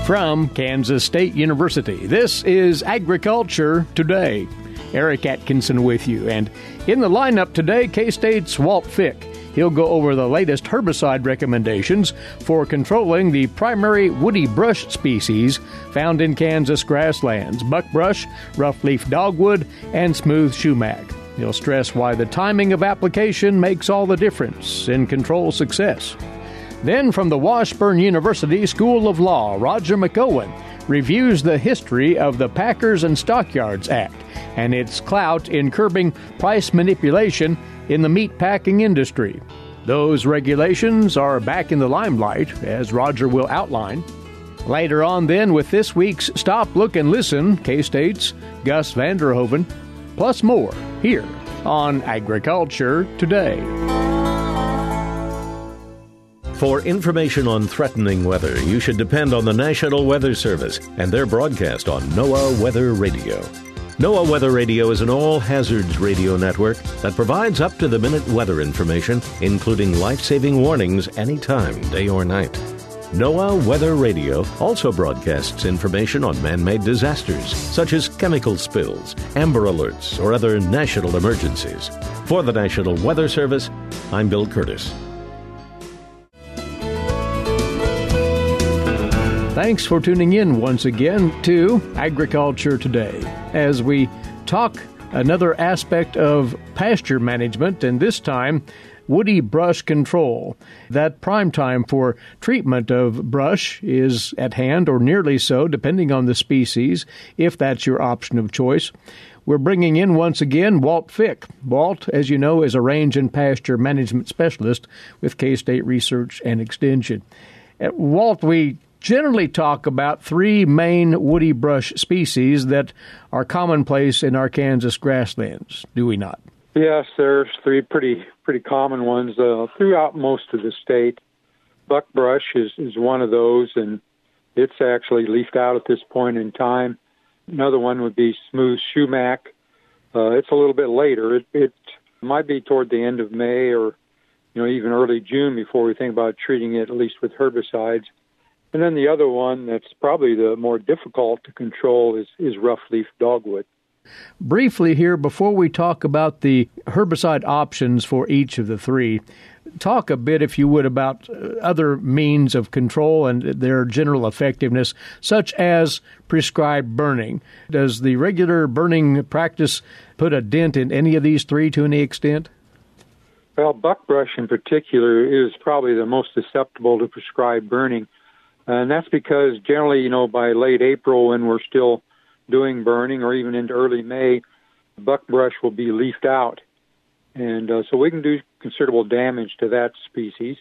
From Kansas State University, this is Agriculture Today. Eric Atkinson with you. And in the lineup today, K-State's Walt Fick. He'll go over the latest herbicide recommendations for controlling the primary woody brush species found in Kansas grasslands: buckbrush, roughleaf dogwood, and smooth sumac. He'll stress why the timing of application makes all the difference in control success. Then from the Washburn University School of Law, Roger McEowen reviews the history of the Packers and Stockyards Act and its clout in curbing price manipulation in the meat packing industry. Those regulations are back in the limelight, as Roger will outline. Later on then, with this week's Stop, Look, and Listen, K-State's Gus Vanderhoeven, plus more here on Agriculture Today. For information on threatening weather, you should depend on the National Weather Service and their broadcast on NOAA Weather Radio. NOAA Weather Radio is an all-hazards radio network that provides up-to-the-minute weather information, including life-saving warnings anytime, day or night. NOAA Weather Radio also broadcasts information on man-made disasters, such as chemical spills, amber alerts, or other national emergencies. For the National Weather Service, I'm Bill Curtis. Thanks for tuning in once again to Agriculture Today, as we talk another aspect of pasture management, and this time woody brush control. That prime time for treatment of brush is at hand, or nearly so, depending on the species, if that's your option of choice. We're bringing in once again Walt Fick. Walt, as you know, is a range and pasture management specialist with K-State Research and Extension. Walt, we generally talk about three main woody brush species that are commonplace in our Kansas grasslands, do we not? Yes, there's three pretty common ones throughout most of the state. Buckbrush is one of those, and it's actually leafed out at this point in time. Another one would be smooth sumac. It's a little bit later. It might be toward the end of May or even early June before we think about treating it, at least with herbicides. And then the other one that's probably the more difficult to control is roughleaf dogwood. Briefly here, before we talk about the herbicide options for each of the three, talk a bit, if you would, about other means of control and their general effectiveness, such as prescribed burning. Does the regular burning practice put a dent in any of these three to any extent? Well, buckbrush in particular is probably the most susceptible to prescribed burning. And that's because generally, by late April, when we're still doing burning, or even into early May, buckbrush will be leafed out. And so we can do considerable damage to that species,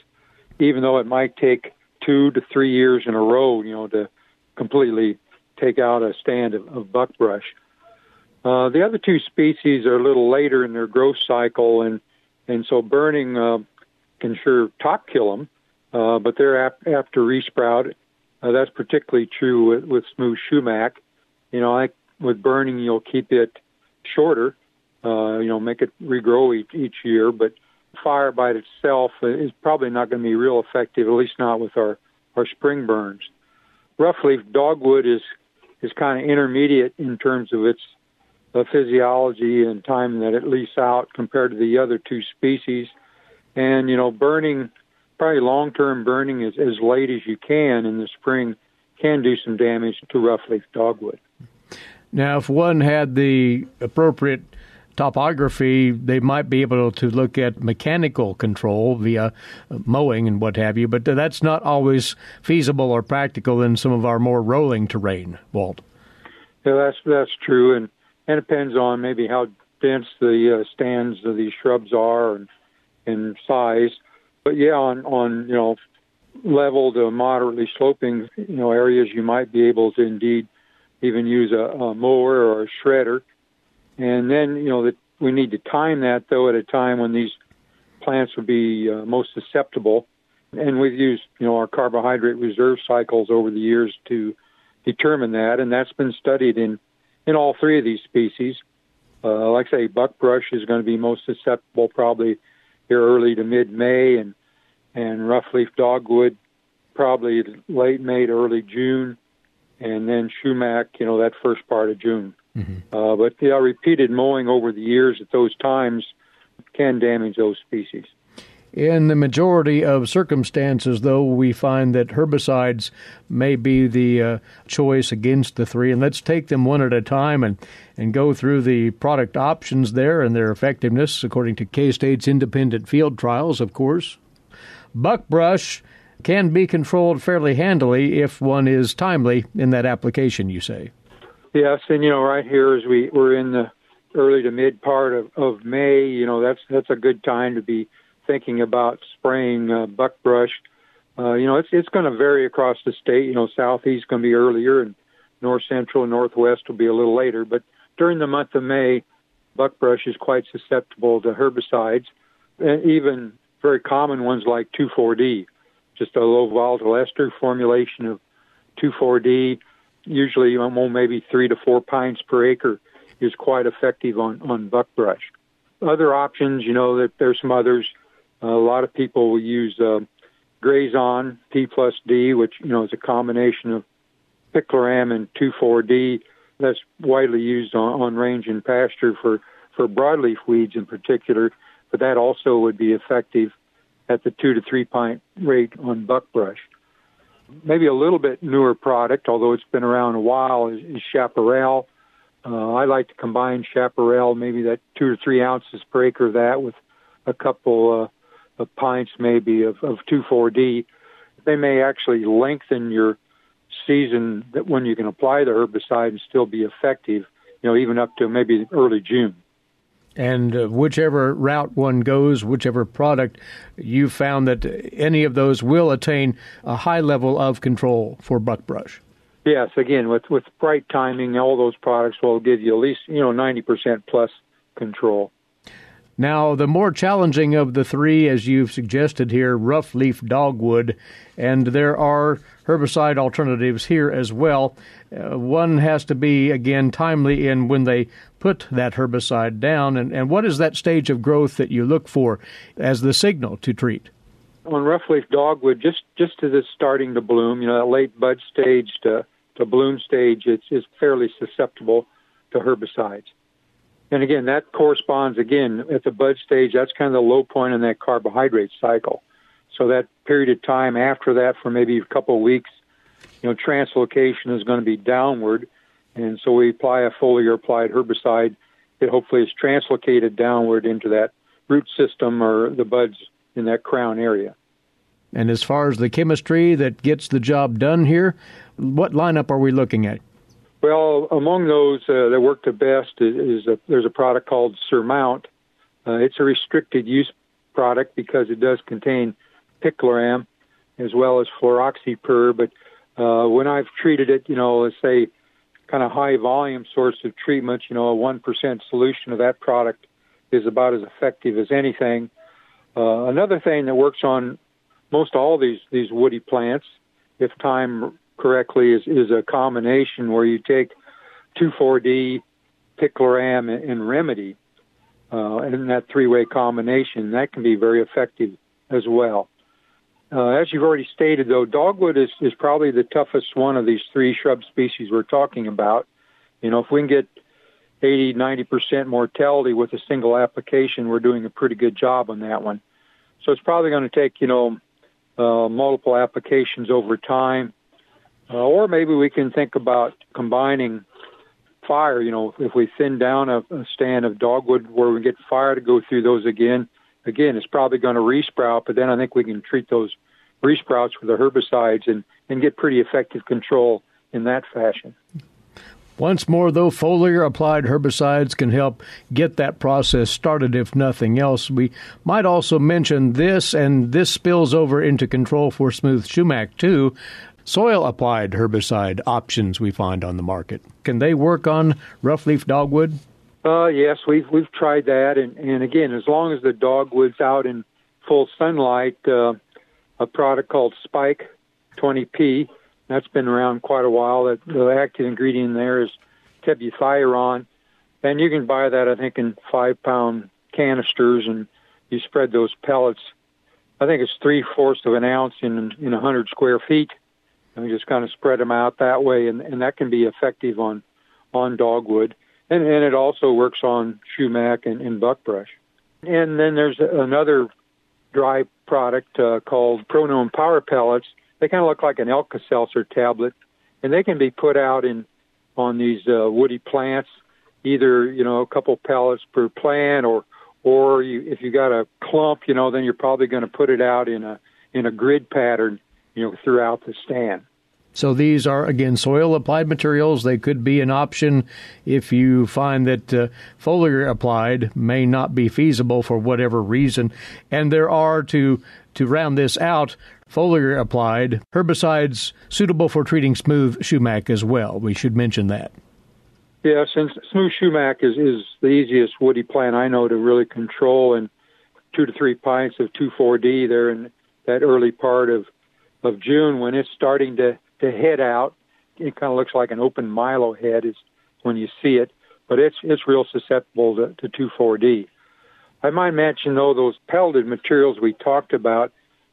even though it might take 2 to 3 years in a row, to completely take out a stand of buckbrush. The other two species are a little later in their growth cycle, and so burning can sure top kill them. But they're after resprout. That's particularly true with smooth sumac. Like with burning, you'll keep it shorter, make it regrow each year. But fire by itself is probably not going to be real effective, at least not with our spring burns. Roughleaf dogwood is kind of intermediate in terms of its physiology and time that it leaves out compared to the other two species. And, burning, probably long-term burning as late as you can in the spring can do some damage to roughleaf dogwood. Now, if one had the appropriate topography, they might be able to look at mechanical control via mowing and what have you, but that's not always feasible or practical in some of our more rolling terrain, Walt. Yeah, that's true, and it depends on maybe how dense the stands of these shrubs are and size. But yeah, on level to moderately sloping areas, you might be able to indeed even use a mower or a shredder. And then that we need to time that though at a time when these plants would be most susceptible. And we've used our carbohydrate reserve cycles over the years to determine that, and that's been studied in all three of these species. Like I say, buckbrush is going to be most susceptible probably here early to mid-May, and roughleaf dogwood probably late May to early June, and then sumac, that first part of June. But repeated mowing over the years at those times can damage those species. In the majority of circumstances, though, we find that herbicides may be the choice against the three. And let's take them one at a time and go through the product options there and their effectiveness, according to K-State's independent field trials, of course. Buckbrush can be controlled fairly handily if one is timely in that application, you say. Yes, and, right here as we're in the early to mid part of May, that's a good time to be thinking about spraying buckbrush. It's going to vary across the state. Southeast going to be earlier, and north central and northwest will be a little later. But during the month of May, buckbrush is quite susceptible to herbicides, and even very common ones like 2,4-D, just a low volatile ester formulation of 2,4-D. Usually, maybe 3 to 4 pints per acre is quite effective on buckbrush. Other options, that there's some others. A lot of people will use Grazon P plus D, which is a combination of picloram and 2,4-D. That's widely used on range and pasture for broadleaf weeds in particular, but that also would be effective at the 2 to 3 pint rate on buckbrush. Maybe a little bit newer product, although it's been around a while, is chaparral. I like to combine chaparral, maybe that 2 to 3 ounces per acre of that with a couple of pints maybe of 2,4-D. They may actually lengthen your season that when you can apply the herbicide and still be effective, even up to maybe early June. And whichever route one goes, whichever product, you found that any of those will attain a high level of control for buckbrush. Yes, again, with right timing, all those products will give you at least 90% plus control. Now, the more challenging of the three, as you've suggested here, roughleaf dogwood, and there are herbicide alternatives here as well. One has to be, again, timely in when they put that herbicide down. And what is that stage of growth that you look for as the signal to treat? On roughleaf dogwood, just as it's starting to bloom, that late bud stage to bloom stage, it's fairly susceptible to herbicides. And again, that corresponds, at the bud stage, that's kind of the low point in that carbohydrate cycle. So that period of time after that, for maybe a couple of weeks, translocation is going to be downward. And so we apply a foliar-applied herbicide that hopefully is translocated downward into that root system or the buds in that crown area. And as far as the chemistry that gets the job done here, what lineup are we looking at? Well, among those that work the best there's a product called Surmount. It's a restricted use product because it does contain picloram as well as fluroxypyr. But when I've treated it, let's say kind of high volume source of treatment, a 1% solution of that product is about as effective as anything. Another thing that works on most all these woody plants, if timed correctly, is a combination where you take 2,4-D, picloram, and remedy, and that three-way combination. That can be very effective as well. As you've already stated, though, dogwood is probably the toughest one of these three shrub species we're talking about. If we can get 80-90% mortality with a single application, we're doing a pretty good job on that one. So it's probably going to take, multiple applications over time. Or maybe we can think about combining fire. If we thin down a stand of dogwood where we get fire to go through those again, it's probably going to resprout, but then I think we can treat those resprouts with the herbicides and get pretty effective control in that fashion. Once more, though, foliar-applied herbicides can help get that process started, if nothing else. We might also mention this, and this spills over into control for smooth sumac, too. Soil-applied herbicide options we find on the market. Can they work on roughleaf dogwood? Yes, we've tried that, and again, as long as the dogwood's out in full sunlight, a product called Spike 20P, that's been around quite a while. The active ingredient there is tebuthyron, and you can buy that, I think, in 5-pound canisters, and you spread those pellets. I think it's 3/4 of an ounce in 100 square feet. And just kind of spread them out that way, and that can be effective on dogwood. And it also works on sumac and buckbrush. And then there's another dry product called Pronom Power Pellets. They kind of look like an Alka-Seltzer tablet, and they can be put out on these woody plants, either, a couple pellets per plant, or if you got a clump, then you're probably going to put it out in a grid pattern, throughout the stand. So these are, again, soil-applied materials. They could be an option if you find that foliar applied may not be feasible for whatever reason. And there are, to round this out, foliar applied herbicides suitable for treating smooth sumac as well. We should mention that. Yes, and smooth sumac is the easiest woody plant I know to really control, and 2 to 3 pints of 2,4-D there in that early part of June when it's starting to head out. It kind of looks like an open milo head is when you see it, but it's real susceptible to 2,4-D. I might mention, though, those pelleted materials we talked about,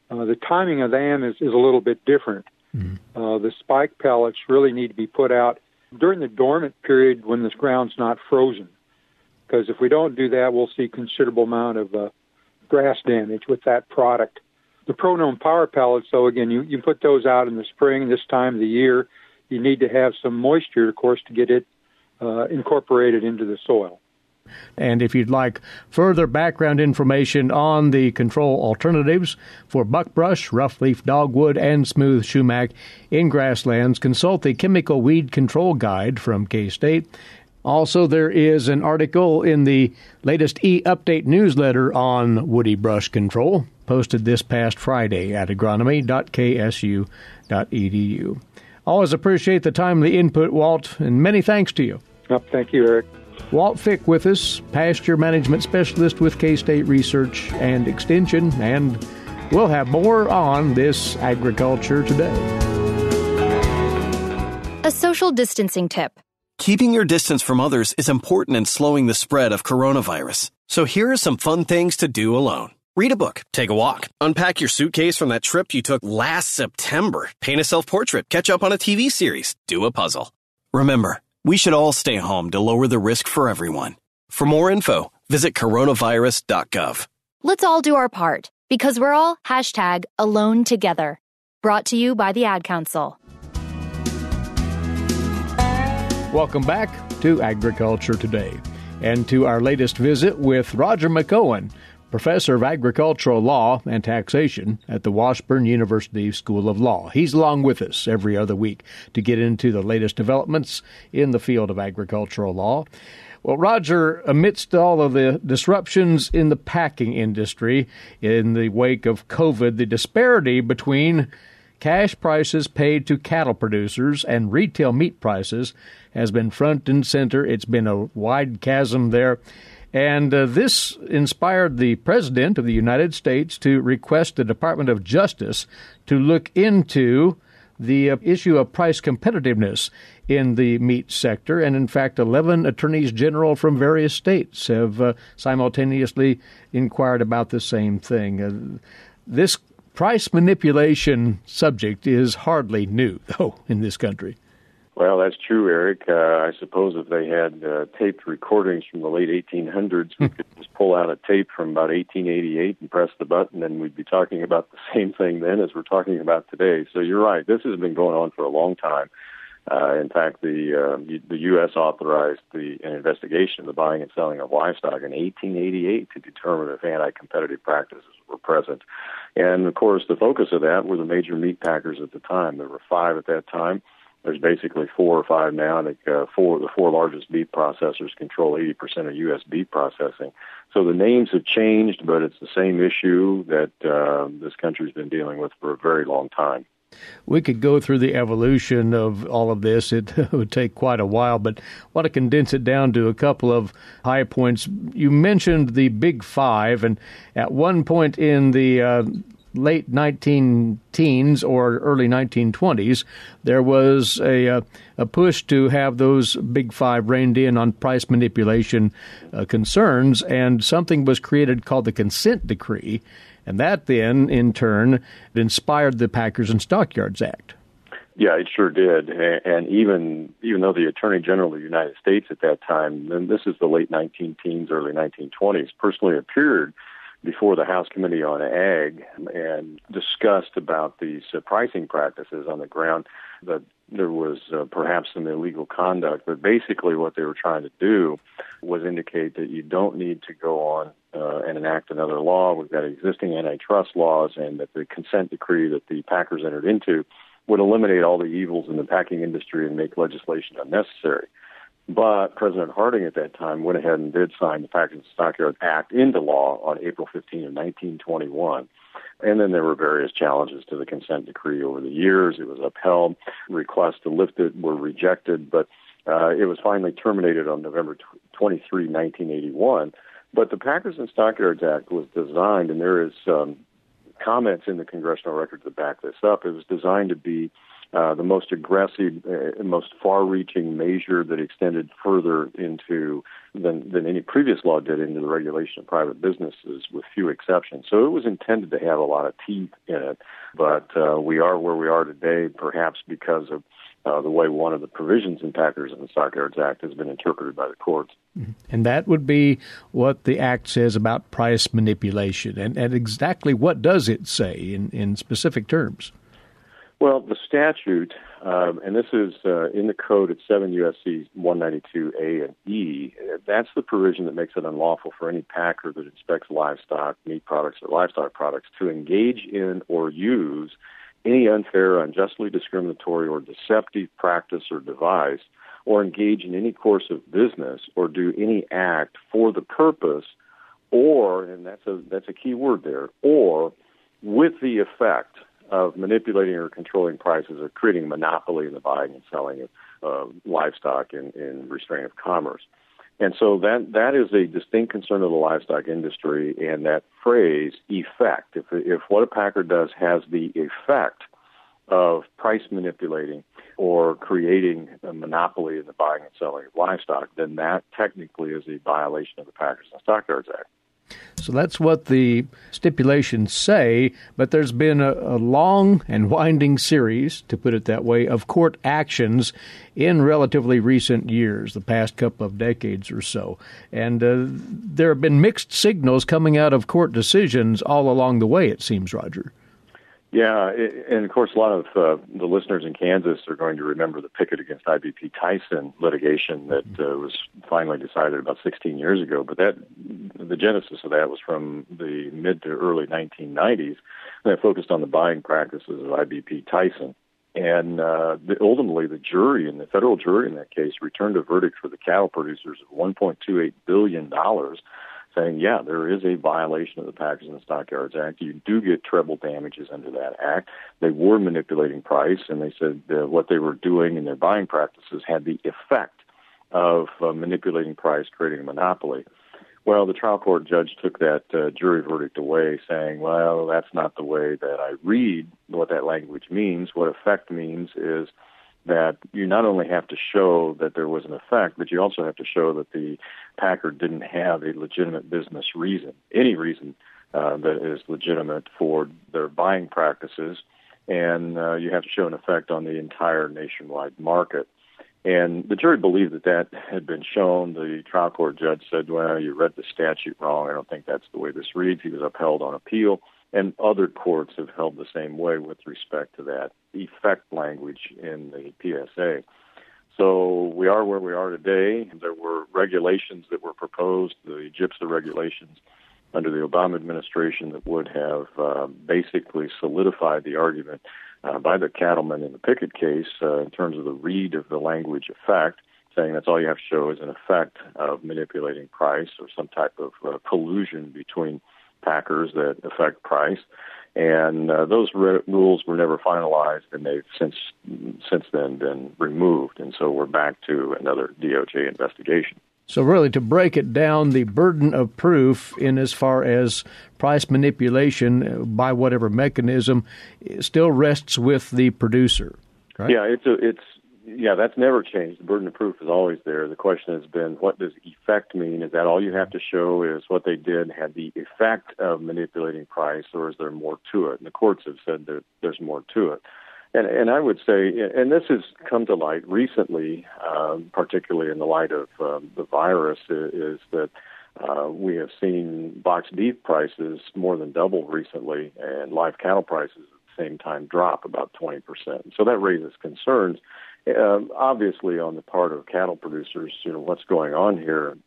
the timing of them is a little bit different. Mm-hmm. The spike pellets really need to be put out during the dormant period when this ground's not frozen, because if we don't do that, we'll see considerable amount of grass damage with that product. The Pronom Power Pellets, though, again, you put those out in the spring, this time of the year. You need to have some moisture, of course, to get it incorporated into the soil. And if you'd like further background information on the control alternatives for buckbrush, roughleaf dogwood, and smooth sumac in grasslands, consult the Chemical Weed Control Guide from K-State. Also, there is an article in the latest e-update newsletter on woody brush control, posted this past Friday at agronomy.ksu.edu. Always appreciate the timely input, Walt, and many thanks to you. Thank you, Eric. Walt Fick with us, pasture management specialist with K-State Research and Extension, and we'll have more on this Agriculture Today. A social distancing tip. Keeping your distance from others is important in slowing the spread of coronavirus. So here are some fun things to do alone. Read a book, take a walk, unpack your suitcase from that trip you took last September, paint a self-portrait, catch up on a TV series, do a puzzle. Remember, we should all stay home to lower the risk for everyone. For more info, visit coronavirus.gov. Let's all do our part, because we're all #alone together. Brought to you by the Ad Council. Welcome back to Agriculture Today, and to our latest visit with Roger McEowen, Professor of Agricultural Law and Taxation at the Washburn University School of Law. He's along with us every other week to get into the latest developments in the field of agricultural law. Well, Roger, amidst all of the disruptions in the packing industry in the wake of COVID, the disparity between cash prices paid to cattle producers and retail meat prices has been front and center. It's been a wide chasm there. And this inspired the President of the United States to request the Department of Justice to look into the issue of price competitiveness in the meat sector. And in fact, 11 attorneys general from various states have simultaneously inquired about the same thing. This price manipulation subject is hardly new, though, in this country. Well, that's true, Eric. I suppose if they had taped recordings from the late 1800s, we could just pull out a tape from about 1888 and press the button, and we'd be talking about the same thing then as we're talking about today. So you're right. This has been going on for a long time. In fact, the U.S. authorized an investigation of the buying and selling of livestock in 1888 to determine if anti-competitive practices were present. And, of course, the focus of that were the major meat packers at the time. There were 5 at that time. There's basically 4 or 5 now. I think the 4 largest beef processors control 80% of U.S. beef processing. So the names have changed, but it's the same issue that this country's been dealing with for a very long time. We could go through the evolution of all of this. It would take quite a while, but I want to condense it down to a couple of high points. You mentioned the Big Five, and at one point in the late 19-teens or early 1920s, there was a push to have those Big Five reined in on price manipulation concerns, and something was created called the Consent Decree, and that then, in turn, inspired the Packers and Stockyards Act. Yeah, it sure did. And even though the Attorney General of the United States at that time, and this is the late 19-teens, early 1920s, personally appeared before the House Committee on Ag and discussed about these pricing practices on the ground that there was perhaps some illegal conduct. But basically what they were trying to do was indicate that you don't need to go on and enact another law. We've got existing antitrust laws, and that the consent decree that the Packers entered into would eliminate all the evils in the packing industry and make legislation unnecessary. But President Harding at that time went ahead and did sign the Packers and Stockyards Act into law on April 15 of 1921. And then there were various challenges to the consent decree over the years. It was upheld. Requests to lift it were rejected, but it was finally terminated on November 23, 1981. But the Packers and Stockyards Act was designed, and there is comments in the congressional record to back this up. It was designed to be the most aggressive, most far-reaching measure that extended further into than any previous law did into the regulation of private businesses, with few exceptions. So it was intended to have a lot of teeth in it, but we are where we are today, perhaps because of the way one of the provisions in Packers and Stockyards Act has been interpreted by the courts. And that would be what the Act says about price manipulation. And exactly what does it say in specific terms? Well, the statute, and this is in the code at 7 U.S.C. 192A and E, that's the provision that makes it unlawful for any packer that inspects livestock, meat products, or livestock products to engage in or use any unfair, unjustly discriminatory, or deceptive practice or device, or engage in any course of business, or do any act for the purpose, or, and that's a key word there, or with the effect of manipulating or controlling prices or creating a monopoly in the buying and selling of livestock in restraint of commerce. And so that is a distinct concern of the livestock industry, and that phrase, effect, if what a packer does has the effect of price manipulating or creating a monopoly in the buying and selling of livestock, then that technically is a violation of the Packers and Stockyards Act. So that's what the stipulations say, but there's been a long and winding series, to put it that way, of court actions in relatively recent years, the past couple of decades or so. And there have been mixed signals coming out of court decisions all along the way, it seems, Roger. Yeah, and of course, a lot of the listeners in Kansas are going to remember the Pickett against IBP Tyson litigation that was finally decided about 16 years ago. But the genesis of that was from the mid to early 1990s, and it focused on the buying practices of IBP Tyson. And ultimately, the federal jury in that case returned a verdict for the cattle producers of $1.28 billion, saying, yeah, there is a violation of the Packers and Stockyards Act. You do get treble damages under that act. They were manipulating price, and they said what they were doing in their buying practices had the effect of manipulating price, creating a monopoly. Well, the trial court judge took that jury verdict away, saying, well, that's not the way that I read what that language means. What effect means is that you not only have to show that there was an effect, but you also have to show that the packer didn't have a legitimate business reason, any reason that is legitimate for their buying practices, and you have to show an effect on the entire nationwide market. And the jury believed that had been shown. The trial court judge said, well, you read the statute wrong. I don't think that's the way this reads. He was upheld on appeal. And other courts have held the same way with respect to that effect language in the PSA. So we are where we are today. There were regulations that were proposed, the GIPSA regulations under the Obama administration, that would have basically solidified the argument by the cattlemen in the Pickett case in terms of the read of the language effect, saying that's all you have to show is an effect of manipulating price or some type of collusion between packers that affect price. And those rules were never finalized, and they've since then been removed. And so we're back to another DOJ investigation. So really, to break it down, the burden of proof in as far as price manipulation by whatever mechanism still rests with the producer, right? Yeah, that's never changed. The burden of proof is always there. The question has been, what does effect mean? Is that all you have to show is what they did had the effect of manipulating price, or is there more to it? And the courts have said that there's more to it. And I would say, and this has come to light recently, particularly in the light of the virus, is that we have seen boxed beef prices more than double recently, and live cattle prices at the same time drop about 20%. So that raises concerns. Obviously, on the part of cattle producers, what's going on here?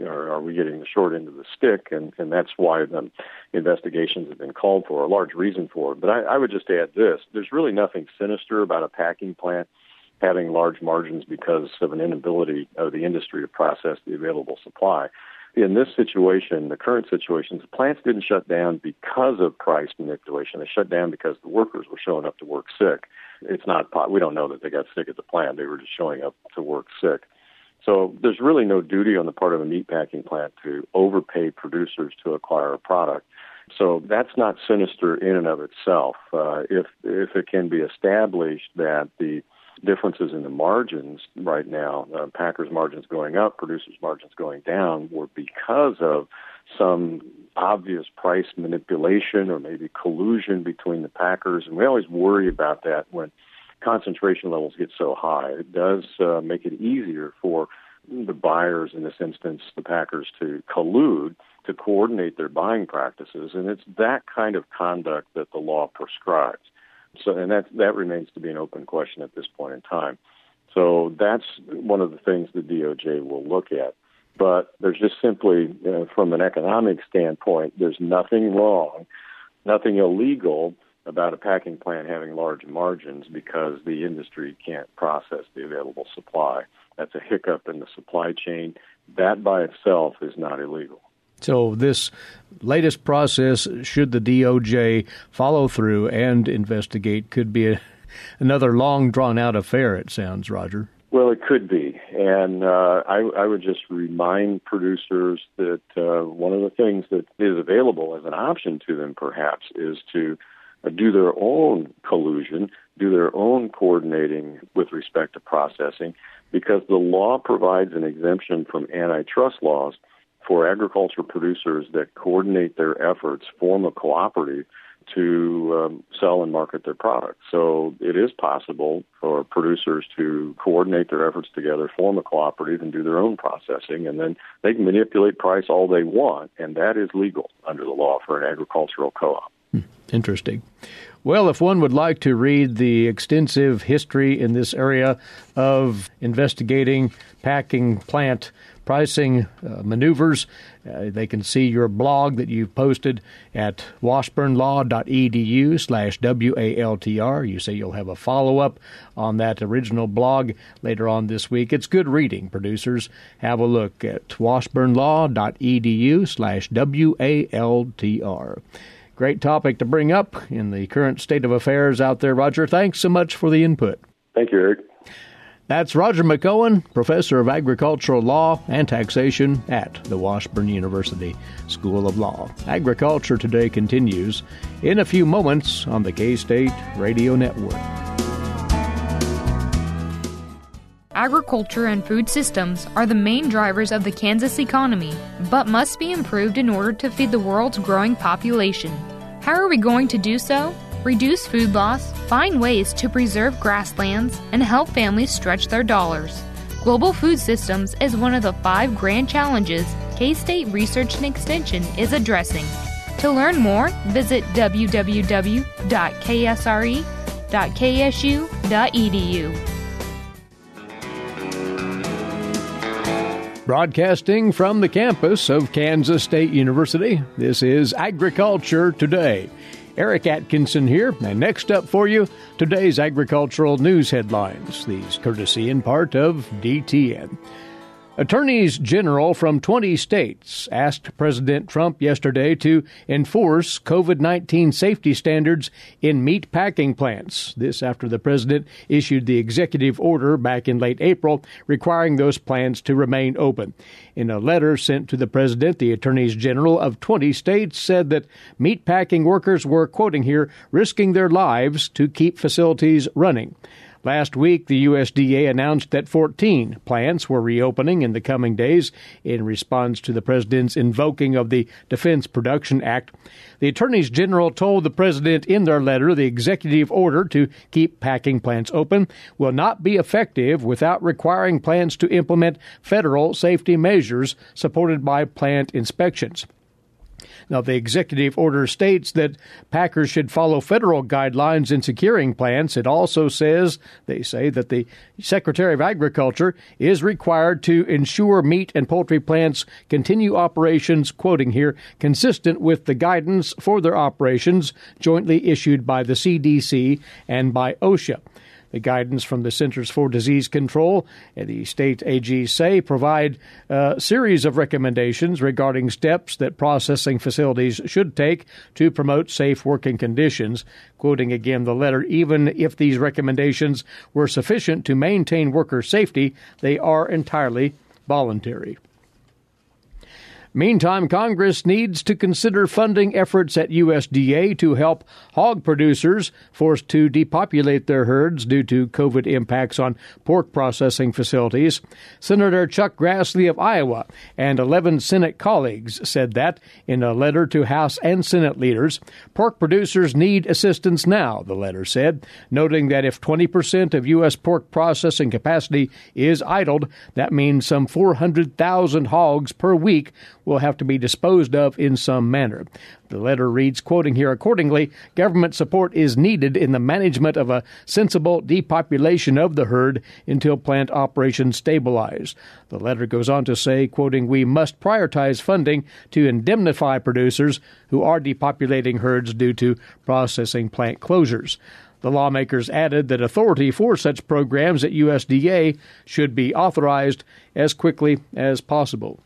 Are we getting the short end of the stick? And that's why the investigations have been called for, a large reason for it. But I would just add this. There's really nothing sinister about a packing plant having large margins because of an inability of the industry to process the available supply. In this situation, the current situation, the plants didn't shut down because of price manipulation. They shut down because the workers were showing up to work sick. We don't know that they got sick at the plant. They were just showing up to work sick. So there's really no duty on the part of a meat packing plant to overpay producers to acquire a product. So that's not sinister in and of itself. If it can be established that the differences in the margins right now, packers' margins going up, producers' margins going down, were because of some obvious price manipulation or maybe collusion between the packers. And we always worry about that when concentration levels get so high. It does make it easier for the buyers, in this instance, the packers, to collude, to coordinate their buying practices. And it's that kind of conduct that the law prescribes. So, and that remains to be an open question at this point in time. So that's one of the things the DOJ will look at. But there's just simply, from an economic standpoint, there's nothing wrong, nothing illegal about a packing plant having large margins because the industry can't process the available supply. That's a hiccup in the supply chain. That by itself is not illegal. So this latest process, should the DOJ follow through and investigate, could be another long, drawn-out affair, it sounds, Roger. Well, it could be. And I would just remind producers that one of the things that is available as an option to them, perhaps, is to do their own collusion, do their own coordinating with respect to processing, because the law provides an exemption from antitrust laws for agricultural producers that coordinate their efforts, form a cooperative to sell and market their products. So it is possible for producers to coordinate their efforts together, form a cooperative, and do their own processing, and then they can manipulate price all they want, and that is legal under the law for an agricultural co-op. Interesting. Well, if one would like to read the extensive history in this area of investigating packing plant pricing maneuvers, they can see your blog that you've posted at washburnlaw.edu/WALTR. You say you'll have a follow-up on that original blog later on this week. It's good reading, producers. Have a look at washburnlaw.edu/WALTR. Great topic to bring up in the current state of affairs out there, Roger. Thanks so much for the input. Thank you, Eric. That's Roger McEowen, Professor of Agricultural Law and Taxation at the Washburn University School of Law. Agriculture Today continues in a few moments on the K-State Radio Network. Agriculture and food systems are the main drivers of the Kansas economy, but must be improved in order to feed the world's growing population. How are we going to do so? Reduce food loss, find ways to preserve grasslands, and help families stretch their dollars. Global food systems is one of the 5 grand challenges K-State Research and Extension is addressing. To learn more, visit www.ksre.ksu.edu. Broadcasting from the campus of Kansas State University, this is Agriculture Today. Eric Atkinson here, and next up for you, today's agricultural news headlines. These courtesy in part of DTN. Attorneys general from 20 states asked President Trump yesterday to enforce COVID-19 safety standards in meat packing plants. This after the president issued the executive order back in late April requiring those plants to remain open. In a letter sent to the president, the attorneys general of 20 states said that meat packing workers were, quoting here, risking their lives to keep facilities running. Last week, the USDA announced that 14 plants were reopening in the coming days in response to the president's invoking of the Defense Production Act. The attorneys general told the president in their letter the executive order to keep packing plants open will not be effective without requiring plants to implement federal safety measures supported by plant inspections. Now, the executive order states that packers should follow federal guidelines in securing plants. It also says, they say, that the Secretary of Agriculture is required to ensure meat and poultry plants continue operations, quoting here, consistent with the guidance for their operations jointly issued by the CDC and by OSHA. The guidance from the Centers for Disease Control and the state AGs say provide a series of recommendations regarding steps that processing facilities should take to promote safe working conditions. Quoting again the letter, even if these recommendations were sufficient to maintain worker safety, they are entirely voluntary. Meantime, Congress needs to consider funding efforts at USDA to help hog producers forced to depopulate their herds due to COVID impacts on pork processing facilities. Senator Chuck Grassley of Iowa and 11 Senate colleagues said that in a letter to House and Senate leaders. Pork producers need assistance now, the letter said, noting that if 20% of U.S. pork processing capacity is idled, that means some 400,000 hogs per week will have to be disposed of in some manner. The letter reads, quoting here, accordingly, government support is needed in the management of a sensible depopulation of the herd until plant operations stabilize. The letter goes on to say, quoting, we must prioritize funding to indemnify producers who are depopulating herds due to processing plant closures. The lawmakers added that authority for such programs at USDA should be authorized as quickly as possible.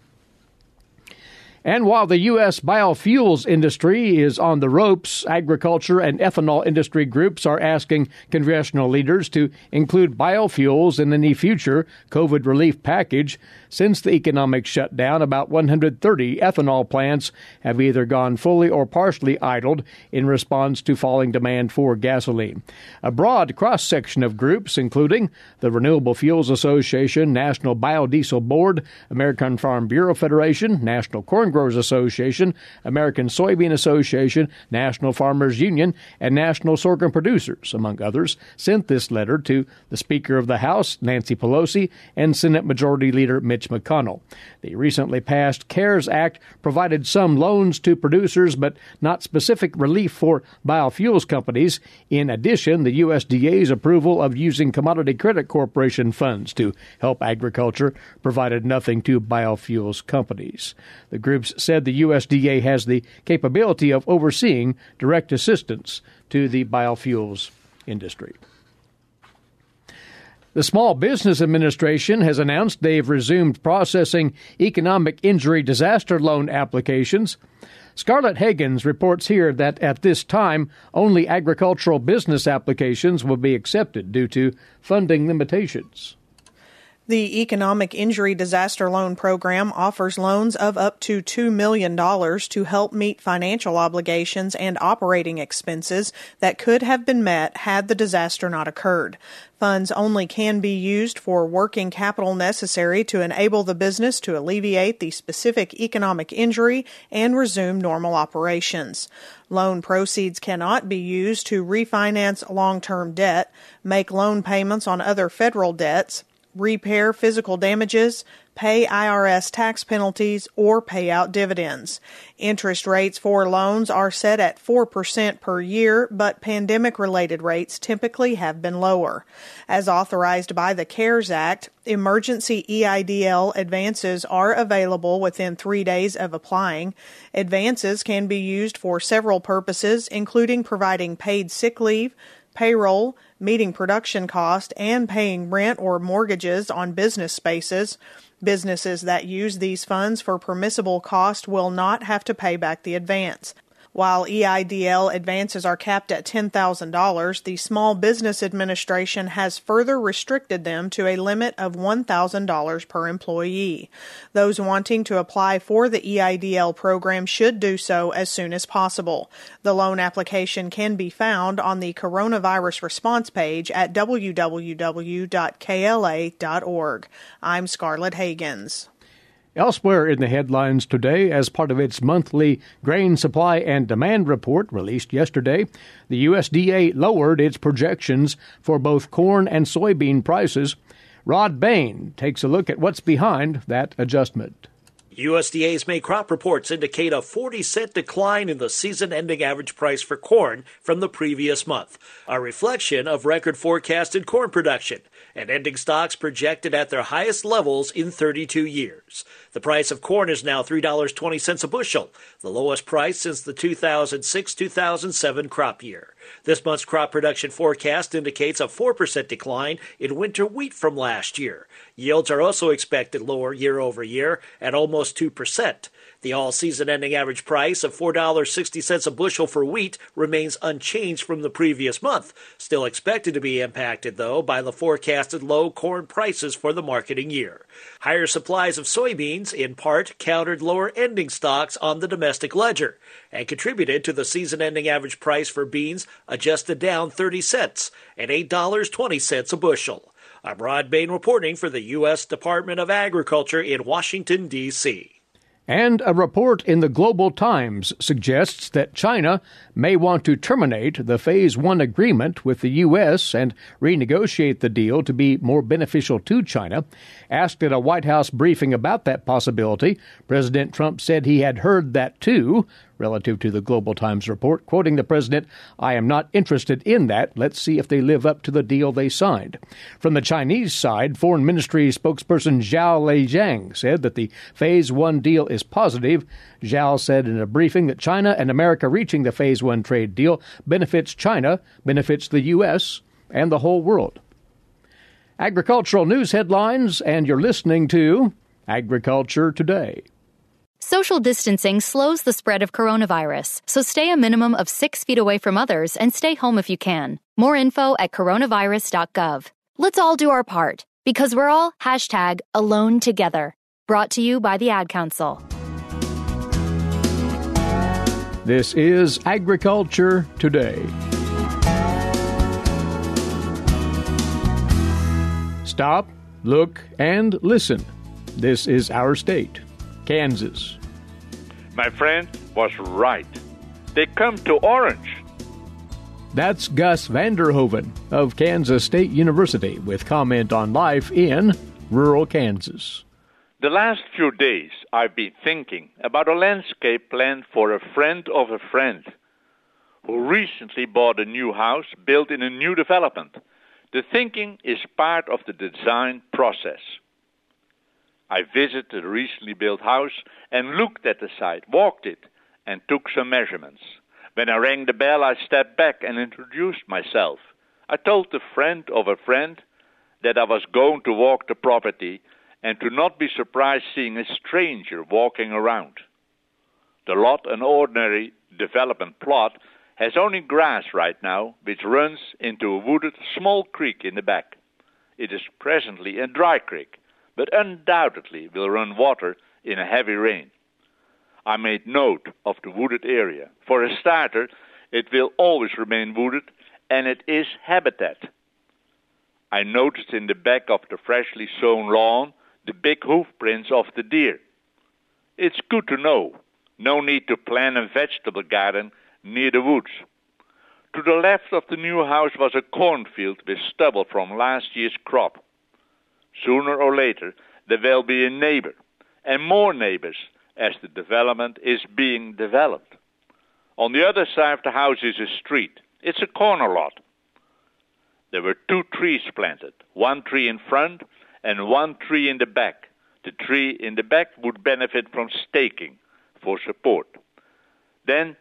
And while the U.S. biofuels industry is on the ropes, agriculture and ethanol industry groups are asking congressional leaders to include biofuels in any future COVID relief package. Since the economic shutdown, about 130 ethanol plants have either gone fully or partially idled in response to falling demand for gasoline. A broad cross-section of groups, including the Renewable Fuels Association, National Biodiesel Board, American Farm Bureau Federation, National Corn Growers Association, American Soybean Association, National Farmers Union, and National Sorghum Producers, among others, sent this letter to the Speaker of the House, Nancy Pelosi, and Senate Majority Leader Mitch McConnell. The recently passed CARES Act provided some loans to producers, but not specific relief for biofuels companies. In addition, the USDA's approval of using Commodity Credit Corporation funds to help agriculture provided nothing to biofuels companies. The groups said the USDA has the capability of overseeing direct assistance to the biofuels industry. The Small Business Administration has announced they've resumed processing economic injury disaster loan applications. Scarlett Hagens reports here that at this time, only agricultural business applications will be accepted due to funding limitations. The Economic Injury Disaster Loan Program offers loans of up to $2 million to help meet financial obligations and operating expenses that could have been met had the disaster not occurred. Funds only can be used for working capital necessary to enable the business to alleviate the specific economic injury and resume normal operations. Loan proceeds cannot be used to refinance long-term debt, make loan payments on other federal debts, repair physical damages, pay IRS tax penalties, or pay out dividends. Interest rates for loans are set at 4% per year, but pandemic-related rates typically have been lower. As authorized by the CARES Act, emergency EIDL advances are available within 3 days of applying. Advances can be used for several purposes, including providing paid sick leave, payroll, meeting production cost, and paying rent or mortgages on business spaces. Businesses that use these funds for permissible cost will not have to pay back the advance. While EIDL advances are capped at $10,000, the Small Business Administration has further restricted them to a limit of $1,000 per employee. Those wanting to apply for the EIDL program should do so as soon as possible. The loan application can be found on the coronavirus response page at www.kla.org. I'm Scarlett Hagans. Elsewhere in the headlines today, as part of its monthly grain supply and demand report released yesterday, the USDA lowered its projections for both corn and soybean prices. Rod Bain takes a look at what's behind that adjustment. USDA's May crop reports indicate a 40-cent decline in the season-ending average price for corn from the previous month, a reflection of record forecasted corn production, and ending stocks projected at their highest levels in 32 years. The price of corn is now $3.20 a bushel, the lowest price since the 2006-2007 crop year. This month's crop production forecast indicates a 4% decline in winter wheat from last year. Yields are also expected lower year over year at almost 2%. The all-season ending average price of $4.60 a bushel for wheat remains unchanged from the previous month, still expected to be impacted, though, by the forecasted low corn prices for the marketing year. Higher supplies of soybeans, in part, countered lower ending stocks on the domestic ledger and contributed to the season-ending average price for beans adjusted down 30 cents at $8.20 a bushel. I'm Rod Bain reporting for the U.S. Department of Agriculture in Washington, D.C. And a report in the Global Times suggests that China may want to terminate the Phase 1 agreement with the U.S. and renegotiate the deal to be more beneficial to China. Asked at a White House briefing about that possibility, President Trump said he had heard that too, relative to the Global Times report. Quoting the president, "I am not interested in that. Let's see if they live up to the deal they signed." From the Chinese side, Foreign Ministry spokesperson Zhao Lijiang said that the Phase 1 deal is positive. Zhao said in a briefing that China and America reaching the Phase 1 trade deal benefits China, benefits the U.S., and the whole world. Agricultural news headlines, and you're listening to Agriculture Today. Social distancing slows the spread of coronavirus, so stay a minimum of 6 feet away from others and stay home if you can. More info at coronavirus.gov. Let's all do our part, because we're all #alone together. Brought to you by the Ad Council. This is Agriculture Today. Stop, look, and listen. This is our state, Kansas. My friend was right. They come to Orange. That's Gus Vanderhoeven of Kansas State University with comment on life in rural Kansas. The last few days I've been thinking about a landscape plan for a friend of a friend who recently bought a new house built in a new development. The thinking is part of the design process. I visited the recently built house and looked at the site, walked it, and took some measurements. When I rang the bell, I stepped back and introduced myself. I told the friend of a friend that I was going to walk the property and to not be surprised seeing a stranger walking around. The lot, an ordinary development plot, has only grass right now, which runs into a wooded small creek in the back. It is presently a dry creek, but undoubtedly will run water in a heavy rain. I made note of the wooded area. For a starter, it will always remain wooded, and it is habitat. I noticed in the back of the freshly sown lawn the big hoof prints of the deer. It's good to know. No need to plant a vegetable garden near the woods. To the left of the new house was a cornfield with stubble from last year's crop. Sooner or later, there will be a neighbor, and more neighbors, as the development is being developed. On the other side of the house is a street. It's a corner lot. There were 2 trees planted, 1 tree in front and 1 tree in the back. The tree in the back would benefit from staking for support. Then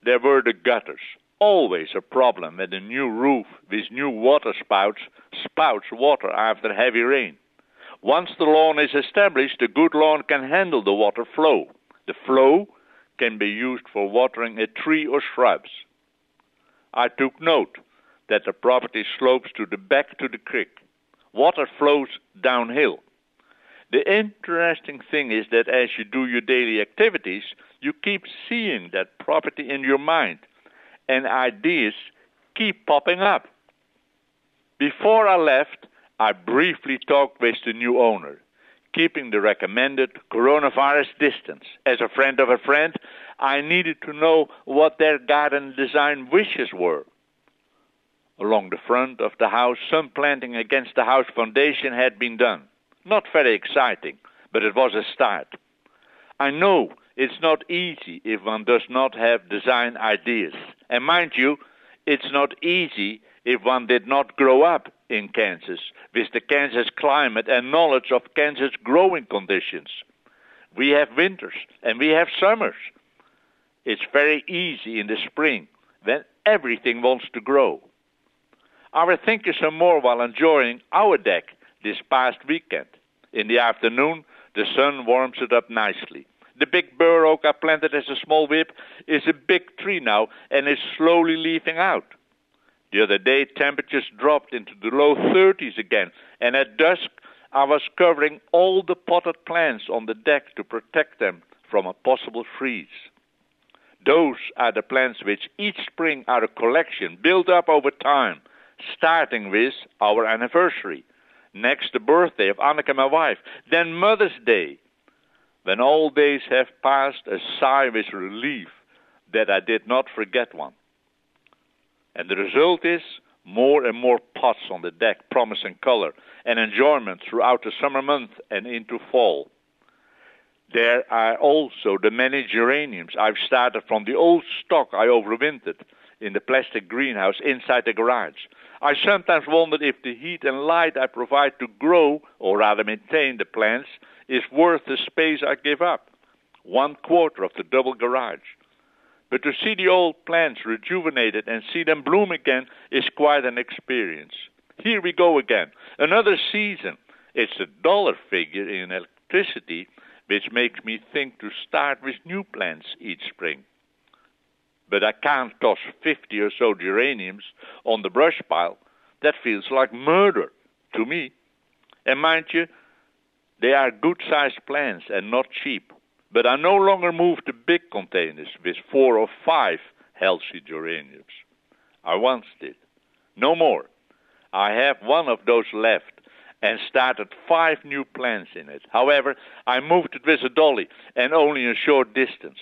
there were the gutters. Always a problem when a new roof with new water spouts water after heavy rain. Once the lawn is established, a good lawn can handle the water flow. The flow can be used for watering a tree or shrubs. I took note that the property slopes to the back to the creek. Water flows downhill. The interesting thing is that as you do your daily activities, you keep seeing that property in your mind, and ideas keep popping up. Before I left, I briefly talked with the new owner, keeping the recommended coronavirus distance. As a friend of a friend, I needed to know what their garden design wishes were. Along the front of the house, some planting against the house foundation had been done. Not very exciting, but it was a start. I know it's not easy if one does not have design ideas. And mind you, it's not easy if one did not grow up in Kansas with the Kansas climate and knowledge of Kansas growing conditions. We have winters and we have summers. It's very easy in the spring when everything wants to grow. I was thinking some more while enjoying our deck this past weekend. In the afternoon, the sun warms it up nicely. The big bur oak I planted as a small whip is a big tree now and is slowly leafing out. The other day, temperatures dropped into the low 30s again, and at dusk, I was covering all the potted plants on the deck to protect them from a possible freeze. Those are the plants which each spring are a collection built up over time, starting with our anniversary. Next, the birthday of Anneke, my wife, then Mother's Day. When all days have passed, a sigh with relief that I did not forget one. And the result is more and more pots on the deck, promising color and enjoyment throughout the summer months and into fall. There are also the many geraniums I've started from the old stock I overwintered in the plastic greenhouse inside the garage. I sometimes wondered if the heat and light I provide to grow, or rather maintain, the plants is worth the space I give up, 1/4 of the double garage. But to see the old plants rejuvenated and see them bloom again is quite an experience. Here we go again, another season. It's the dollar figure in electricity which makes me think to start with new plants each spring. But I can't toss 50 or so geraniums on the brush pile. That feels like murder to me. And mind you, they are good-sized plants and not cheap. But I no longer move to big containers with 4 or 5 healthy geraniums. I once did. No more. I have one of those left and started 5 new plants in it. However, I moved it with a dolly and only a short distance.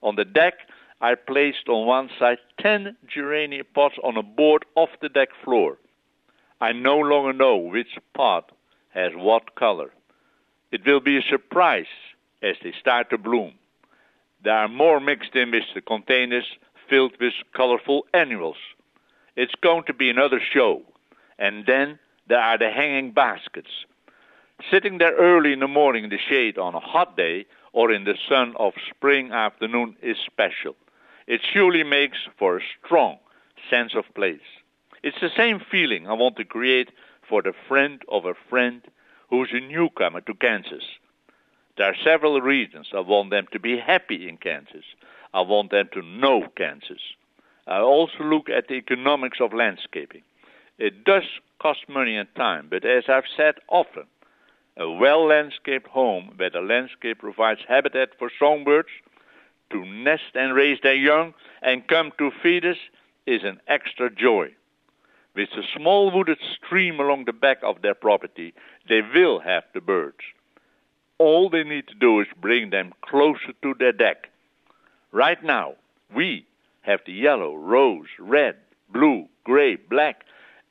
On the deck, I placed on one side 10 geranium pots on a board off the deck floor. I no longer know which pot has what color. It will be a surprise as they start to bloom. There are more mixed in with the containers filled with colorful annuals. It's going to be another show. And then there are the hanging baskets. Sitting there early in the morning in the shade on a hot day or in the sun of spring afternoon is special. It surely makes for a strong sense of place. It's the same feeling I want to create for the friend of a friend who's a newcomer to Kansas. There are several reasons I want them to be happy in Kansas. I want them to know Kansas. I also look at the economics of landscaping. It does cost money and time, but as I've said often, a well-landscaped home where the landscape provides habitat for songbirds to nest and raise their young and come to feed us is an extra joy. With a small wooded stream along the back of their property, they will have the birds. All they need to do is bring them closer to their deck. Right now, we have the yellow, rose, red, blue, gray, black,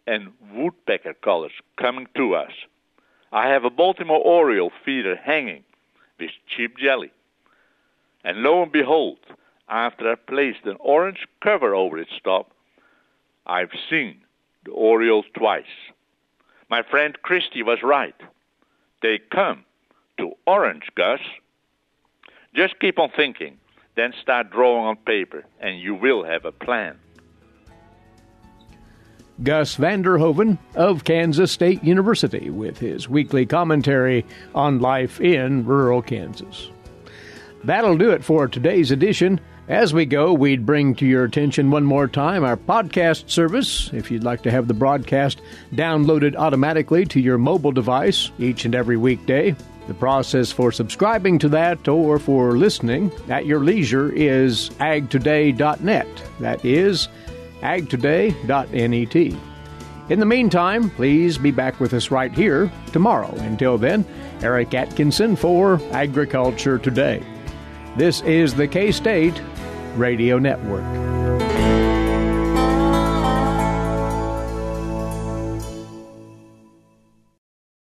and woodpecker colors coming to us. I have a Baltimore Oriole feeder hanging with cheap jelly. And lo and behold, after I placed an orange cover over its top, I've seen the Orioles twice. My friend Christy was right. They come to orange, Gus. Just keep on thinking, then start drawing on paper, and you will have a plan. Gus Vander Hoeven of Kansas State University with his weekly commentary on life in rural Kansas. That'll do it for today's edition. As we go, we'd bring to your attention one more time our podcast service. If you'd like to have the broadcast downloaded automatically to your mobile device each and every weekday, the process for subscribing to that or for listening at your leisure is agtoday.net. That is agtoday.net. In the meantime, please be back with us right here tomorrow. Until then, Eric Atkinson for Agriculture Today. This is the K-State Radio Network.